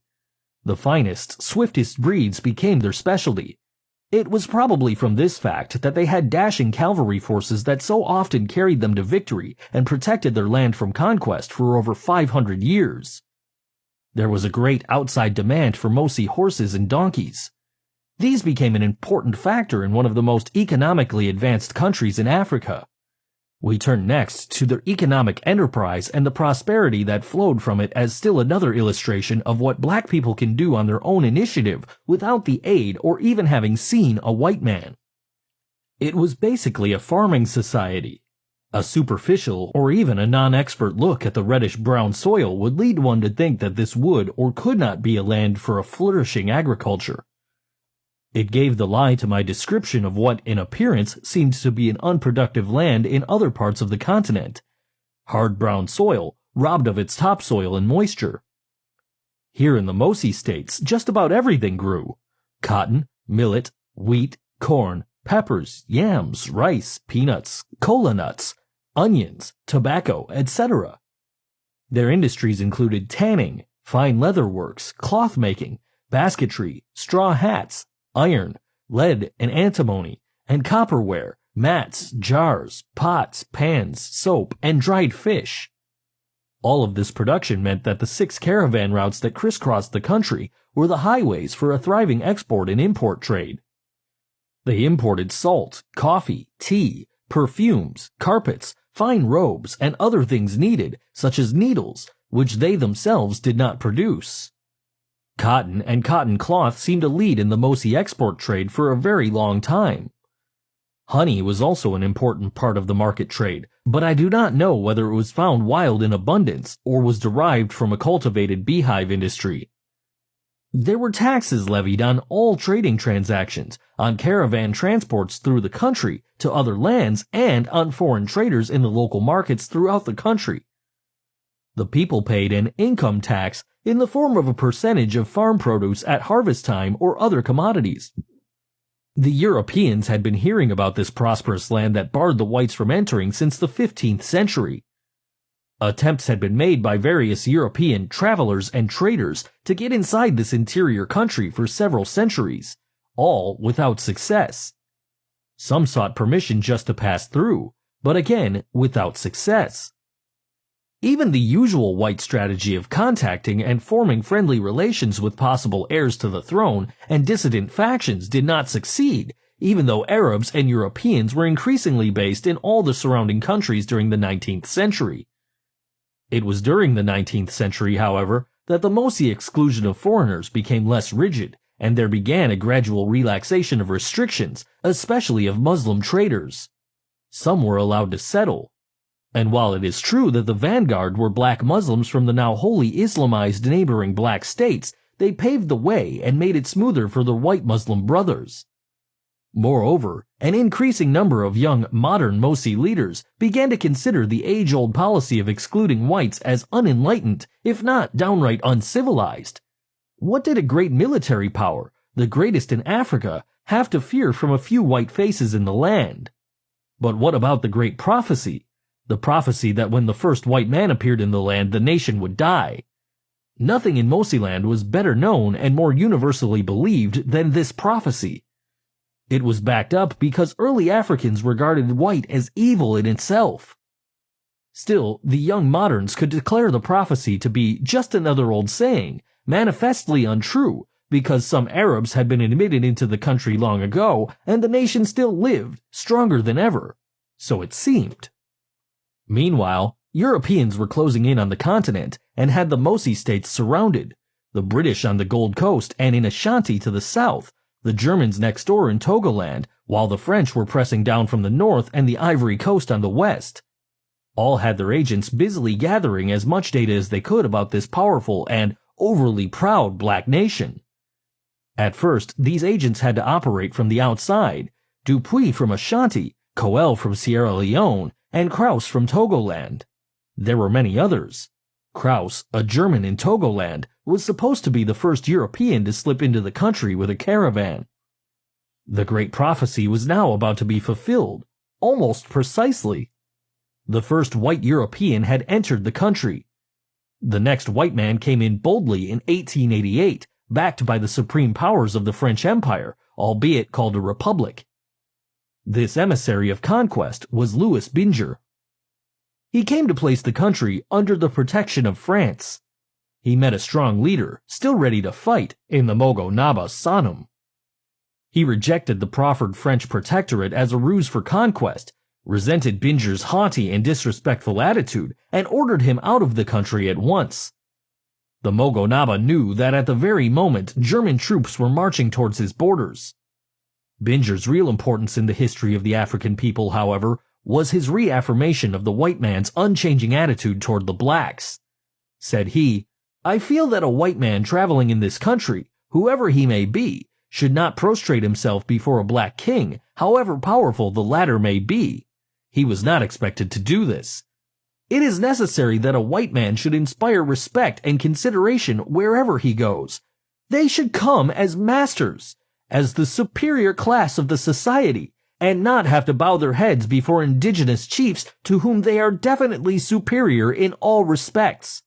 The finest, swiftest breeds became their specialty. It was probably from this fact that they had dashing cavalry forces that so often carried them to victory and protected their land from conquest for over 500 years. There was a great outside demand for Mosi horses and donkeys. These became an important factor in one of the most economically advanced countries in Africa. We turn next to their economic enterprise and the prosperity that flowed from it as still another illustration of what black people can do on their own initiative without the aid or even having seen a white man. It was basically a farming society. A superficial or even a non-expert look at the reddish-brown soil would lead one to think that this would or could not be a land for a flourishing agriculture. It gave the lie to my description of what, in appearance, seemed to be an unproductive land in other parts of the continent. Hard brown soil, robbed of its topsoil and moisture. Here in the Mosi states, just about everything grew. Cotton, millet, wheat, corn, peppers, yams, rice, peanuts, cola nuts, onions, tobacco, etc. Their industries included tanning, fine leather works, cloth making, basketry, straw hats, iron, lead and antimony, and copperware, mats, jars, pots, pans, soap, and dried fish. All of this production meant that the 6 caravan routes that crisscrossed the country were the highways for a thriving export and import trade. They imported salt, coffee, tea, perfumes, carpets, fine robes, and other things needed, such as needles, which they themselves did not produce. Cotton and cotton cloth seemed to lead in the Mosi export trade for a very long time. Honey was also an important part of the market trade, but I do not know whether it was found wild in abundance or was derived from a cultivated beehive industry. There were taxes levied on all trading transactions, on caravan transports through the country to other lands, and on foreign traders in the local markets throughout the country. The people paid an income tax in the form of a percentage of farm produce at harvest time or other commodities. The Europeans had been hearing about this prosperous land that barred the whites from entering since the 15th century. Attempts had been made by various European travelers and traders to get inside this interior country for several centuries, all without success. Some sought permission just to pass through, but again without success. Even the usual white strategy of contacting and forming friendly relations with possible heirs to the throne and dissident factions did not succeed, even though Arabs and Europeans were increasingly based in all the surrounding countries during the 19th century. It was during the 19th century, however, that the Mosi exclusion of foreigners became less rigid, and there began a gradual relaxation of restrictions, especially of Muslim traders. Some were allowed to settle. And while it is true that the vanguard were black Muslims from the now wholly Islamized neighboring black states, they paved the way and made it smoother for the white Muslim brothers. Moreover, an increasing number of young modern Mosi leaders began to consider the age-old policy of excluding whites as unenlightened, if not downright uncivilized. What did a great military power, the greatest in Africa, have to fear from a few white faces in the land? But what about the great prophecy? The prophecy that when the first white man appeared in the land, the nation would die. Nothing in Mosiland was better known and more universally believed than this prophecy. It was backed up because early Africans regarded white as evil in itself. Still, the young moderns could declare the prophecy to be just another old saying, manifestly untrue, because some Arabs had been admitted into the country long ago, and the nation still lived, stronger than ever. So it seemed. Meanwhile, Europeans were closing in on the continent and had the Mosi states surrounded, the British on the Gold Coast and in Ashanti to the south, the Germans next door in Togoland, while the French were pressing down from the north and the Ivory Coast on the west. All had their agents busily gathering as much data as they could about this powerful and overly proud black nation. At first, these agents had to operate from the outside, Dupuy from Ashanti, Coel from Sierra Leone, and Kraus from Togoland. There were many others. Kraus, a German in Togoland, was supposed to be the first European to slip into the country with a caravan. The great prophecy was now about to be fulfilled, almost precisely. The first white European had entered the country. The next white man came in boldly in 1888, backed by the supreme powers of the French Empire, albeit called a republic. This emissary of conquest was Louis Binger. He came to place the country under the protection of France. He met a strong leader, still ready to fight, in the Mogo Naba Sanum. He rejected the proffered French protectorate as a ruse for conquest, resented Binger's haughty and disrespectful attitude, and ordered him out of the country at once. The Mogo Naba knew that at the very moment German troops were marching towards his borders. Binger's real importance in the history of the African people, however, was his reaffirmation of the white man's unchanging attitude toward the blacks. Said he, "I feel that a white man traveling in this country, whoever he may be, should not prostrate himself before a black king, however powerful the latter may be. He was not expected to do this. It is necessary that a white man should inspire respect and consideration wherever he goes. They should come as masters, as the superior class of the society, and not have to bow their heads before indigenous chiefs to whom they are definitely superior in all respects."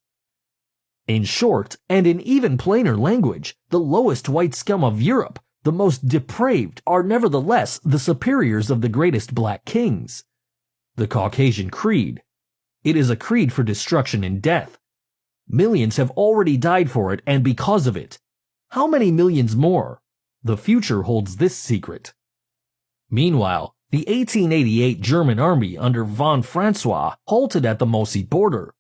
In short, and in even plainer language, the lowest white scum of Europe, the most depraved, are nevertheless the superiors of the greatest black kings. The Caucasian Creed. It is a creed for destruction and death. Millions have already died for it and because of it. How many millions more? The future holds this secret. Meanwhile, the 1888 German army under von Francois halted at the Mosi border.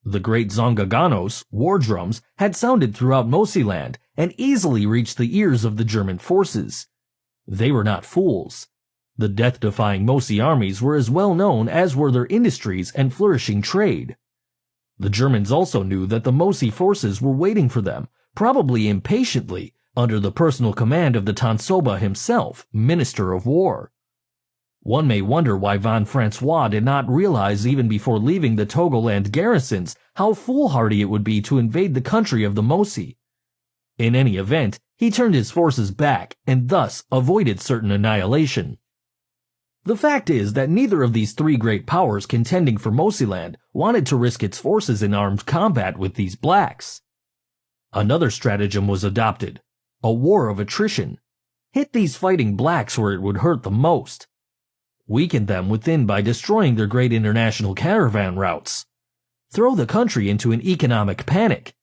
The great Zongaganos, war drums, had sounded throughout Mosiland and easily reached the ears of the German forces. They were not fools. The death-defying Mosi armies were as well known as were their industries and flourishing trade. The Germans also knew that the Mosi forces were waiting for them, probably impatiently, under the personal command of the Tansoba himself, Minister of War. One may wonder why von Francois did not realize even before leaving the Togoland garrisons how foolhardy it would be to invade the country of the Mosi. In any event, he turned his forces back and thus avoided certain annihilation. The fact is that neither of these three great powers contending for Mosiland wanted to risk its forces in armed combat with these blacks. Another stratagem was adopted, a war of attrition. Hit these fighting blacks where it would hurt the most. Weaken them within by destroying their great international caravan routes. Throw the country into an economic panic.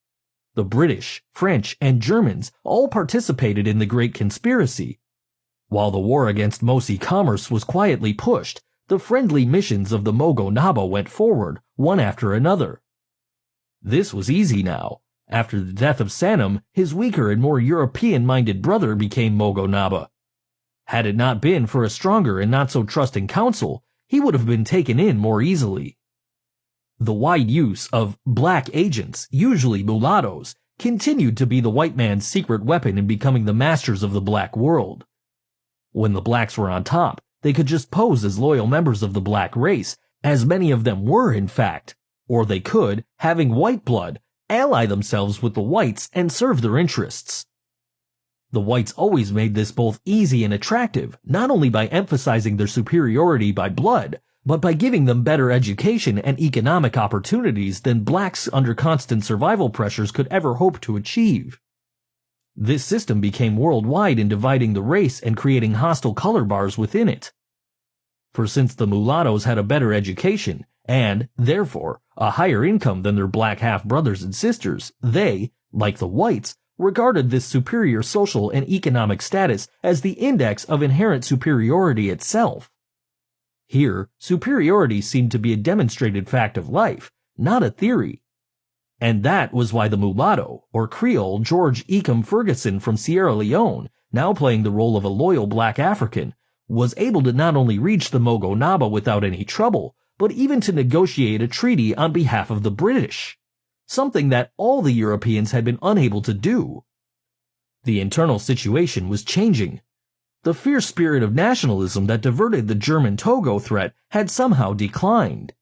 The British, French, and Germans all participated in the Great Conspiracy. While the war against Mosi commerce was quietly pushed, the friendly missions of the Mogo Naba went forward, one after another. This was easy now. After the death of Sanam, his weaker and more European-minded brother became Mogo Naba. Had it not been for a stronger and not so trusting council, he would have been taken in more easily. The wide use of black agents, usually mulattoes, continued to be the white man's secret weapon in becoming the masters of the black world. When the blacks were on top, they could just pose as loyal members of the black race, as many of them were in fact, or they could, having white blood, ally themselves with the whites and serve their interests. The whites always made this both easy and attractive, not only by emphasizing their superiority by blood, but by giving them better education and economic opportunities than blacks under constant survival pressures could ever hope to achieve. This system became worldwide in dividing the race and creating hostile color bars within it. For since the mulattoes had a better education, and, therefore, a higher income than their black half-brothers and sisters, they, like the whites, regarded this superior social and economic status as the index of inherent superiority itself. Here, superiority seemed to be a demonstrated fact of life, not a theory. And that was why the mulatto, or Creole George Ecom Ferguson from Sierra Leone, now playing the role of a loyal black African, was able to not only reach the Mogo Naba without any trouble, but even to negotiate a treaty on behalf of the British, something that all the Europeans had been unable to do. The internal situation was changing. The fierce spirit of nationalism that diverted the German Togo threat had somehow declined.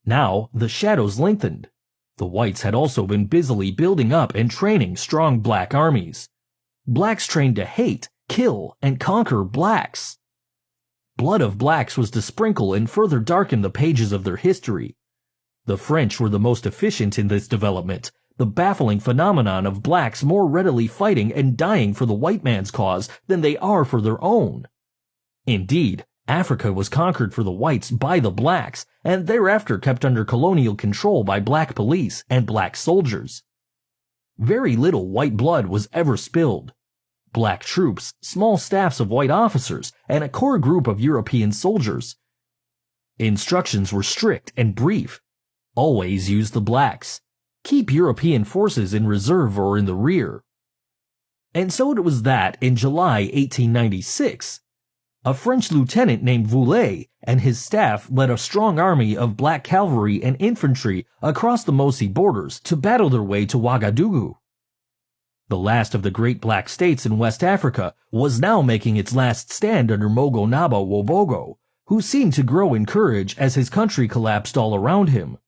Now the shadows lengthened. The whites had also been busily building up and training strong black armies. Blacks trained to hate, kill, and conquer blacks. Blood of blacks was to sprinkle and further darken the pages of their history. The French were the most efficient in this development, the baffling phenomenon of blacks more readily fighting and dying for the white man's cause than they are for their own. Indeed, Africa was conquered for the whites by the blacks, and thereafter kept under colonial control by black police and black soldiers. Very little white blood was ever spilled. Black troops, small staffs of white officers, and a core group of European soldiers. Instructions were strict and brief. Always use the blacks. Keep European forces in reserve or in the rear. And so it was that, in July 1896, a French lieutenant named Voulet and his staff led a strong army of black cavalry and infantry across the Mosi borders to battle their way to Ouagadougou. The last of the great black states in West Africa was now making its last stand under Mogo Naba Wobogo, who seemed to grow in courage as his country collapsed all around him.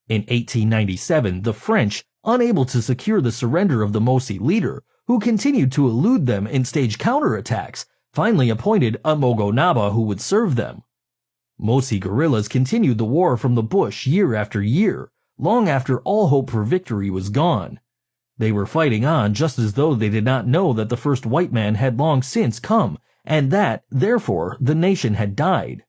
In 1897, the French, unable to secure the surrender of the Mosi leader, who continued to elude them and stage counterattacks, finally appointed a Mogo Naba who would serve them. Mosi guerrillas continued the war from the bush year after year, long after all hope for victory was gone. They were fighting on just as though they did not know that the first white man had long since come, and that, therefore, the nation had died.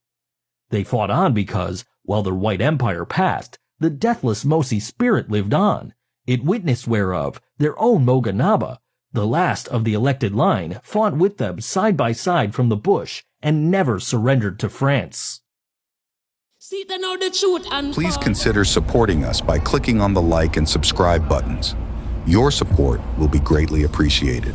They fought on because, while their white empire passed, the deathless Mosi spirit lived on, it witness whereof their own Mogo Naba, the last of the elected line, fought with them side by side from the bush and never surrendered to France. Please consider supporting us by clicking on the like and subscribe buttons. Your support will be greatly appreciated.